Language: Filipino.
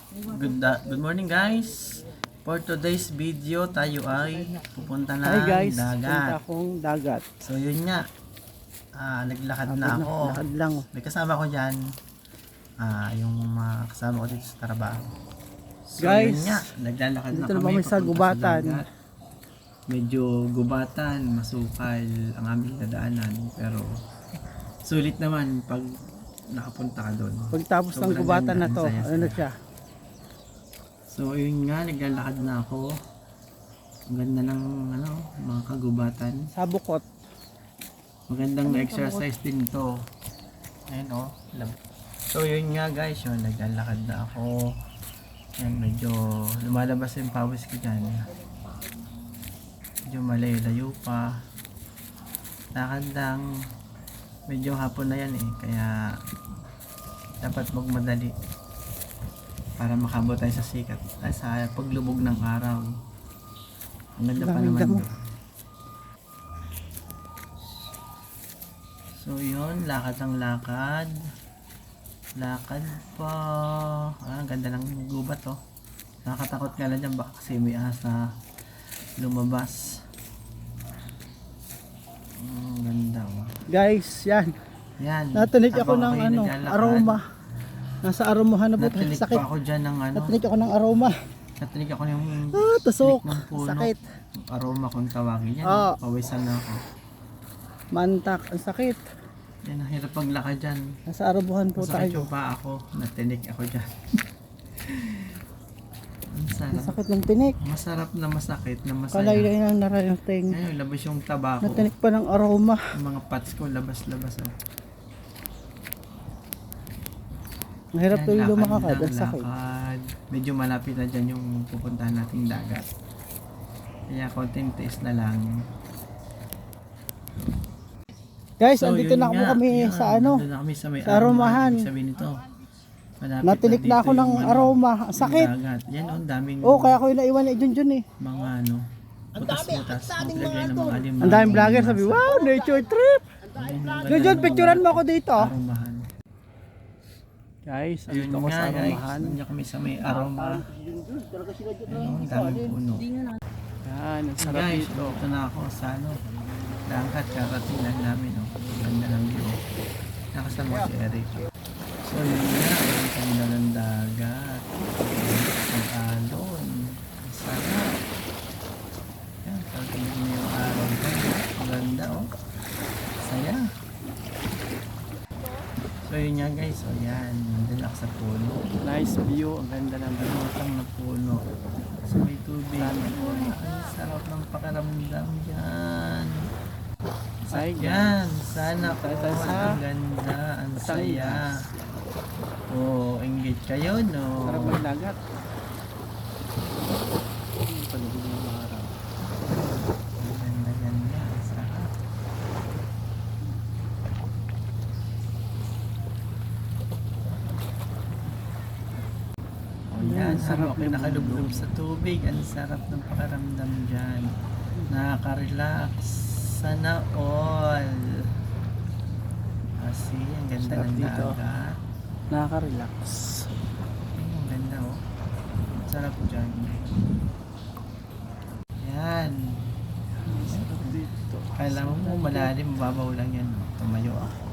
Good morning guys. For today's video tayo ay pupunta ng Hi guys, punta dagat. akong dagat. So yun nga. Naglakad na ako. Lakad lang. May kasama ko diyan. Yung mga kasama ko dito sa trabaho. So Guys, yun nga, naglalakad na dito kami naman sa papunta gubatan. dagat. Medyo gubatan, masukal ang aming dadaanan, pero sulit naman pag nakapunta ka doon. Pagtapos ng Sobrang gubatan ganda, na to, ang saya-saya. ano na siya? So yun nga, naglalakad na ako. Ang ganda ng mga kagubatan. Sa bukot. Magandang exercise din to. Ayun oh. So yun nga guys, yun, naglalakad na ako. Yan, medyo lumalabas yung pawis ko dyan. Medyo malayo-layo pa. Lakad lang. Medyo hapon na yan eh, kaya dapat magmadali para makabot tayo sa sikat sa paglubog ng araw. Ang ganda pa Daming naman damo. doon. So yun, lakad ng lakad. Lakad pa. Ang ganda ng gubat oh. Nakakatakot nga lang dyan, baka kasi may asa lumabas. Ang ganda oh. Guys, yan. Yan. Natinig ako Habang ng ako'y naglalakad, aroma. Nasa aromahan na po tayo. Natinig Sakit. pa ako dyan ng Natinig ako ng aroma. Natinig ako yung Tusok. tinik ng puno. Sakit. Aroma kung tawagin yan. Oo. Pawisan na ako. Mantak. Ang sakit. Yan, ang hirap paglakad dyan. Nasa aromahan po Masakit tayo. yung paa ako. Natinig ako dyan. Ang Ang sarap. sakit ng tinik. Masarap na masakit na masaya. Kalaylay ng narating. Ngayon, labas yung taba ko. Natinig pa ng aroma. Yung mga pats ko, labas-labas. Oh. Ang hirap Yan, tuloy lakad lumakad. lang, Ang sakit. lakad. Medyo malapit na dyan yung pupuntahan nating dagat. Kaya konting tiis na lang. Guys, andito yun na po nga, kami yan, sa ano. nandun na kami sa may sa aromahan. Ibig sabihin nito, malapit Natinik na dito ako ng yung, aroma. Ang yung sakit. dagat. Yan oh, ang daming Oh, kaya ko yung naiwan ni Junjun eh. mga butas-butas. Maglagay ng mga alimango. Ang daming vlogger sabi, wow, nature trip. Junjun, picturean mo ako dito. Aromahan. Guys, Ayun andito ako nga sa guys, aromahan. nandiyan kami sa may aroma. Ayun, ang daming puno. Yan, ang sarap Guys, dito. ito na ako sa dagat, karating lang namin oh. Ganda ng view. Nakasama si Eric. So yun nga, ang ganda ng dagat. Ang alon. Ang sarap. Yan, pagkalig mo yung araw dyan. Ang ganda oh. Saya. So yun nga guys, so yan. Nandun ako sa puno. Nice view, ang ganda ng view. Lumutang na puno. So may tubig. Ang sarap ng pakaramdam dyan. Ay, Yan, sana po. Tayo sa Ang ganda, ang saya. Batangas. Oh, engage kayo, no? Sarap ng dagat. Paligid ng mga araw. Ang ganda, ganda. Ang sarap. Oh, yan, Sarap sarap yung nakalublob sa tubig. Ang sarap ng pakaramdam dyan. Nakaka-relax. Sana all. Kasi, ang ganda Sarap ng dito. dagat. Nakaka-relax. Ay, ang ganda oh. Sarap dyan. Yan. Sarap dito. Kala mo malalim, mababaw lang yan. Tumayo ako.